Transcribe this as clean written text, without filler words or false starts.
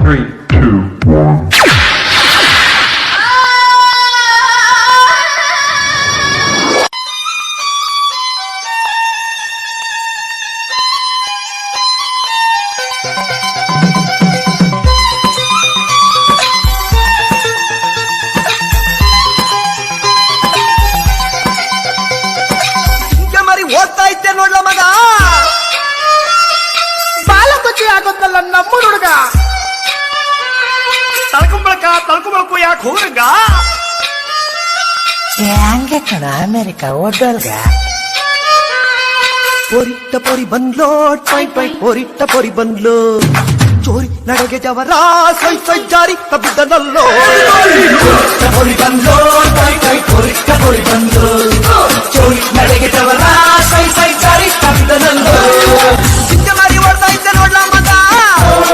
3, 2, 1. ಓದ್ತಾ ಇದ್ದೆ ನೋಡ್ಲ ಮಗ, ಬಾಲಕೊಚ್ಚಿ ಆಗೋದಲ್ಲ ನಮ್ಮ ಹುಡುಗ. ತಳ್ಕೊಂಬಳಕು ಯಾಕೆ ಹೋಗಂಗ? ಹಂಗೆ ಕಣ ಅಮೆರಿಕ ಓದಲ್ಗ. ಪೊರಿಟ್ಟ ಪೊರಿ ಬಂದ್ಲೋ ಟೈ ಟೈ, ಪೊರಿಟ್ಟ ಪೊರಿ ಬಂದ್ಲು, ಚೋರಿ ನಡೆಗೆ ಜವರ ಸೈ ಸೈ ಜಾರಿ ಕಬ್ಬಿದ್ದನಲ್ಲೋ. ಪೊರಿ ಬಂದ್ಲೋ ಟೈ ಟೈ, ಪೊರಿಟ್ಟ ಪೊರಿ ಬಂದ್ಲು, ಚೋರಿ ನಡೆಗೆ ಜವರ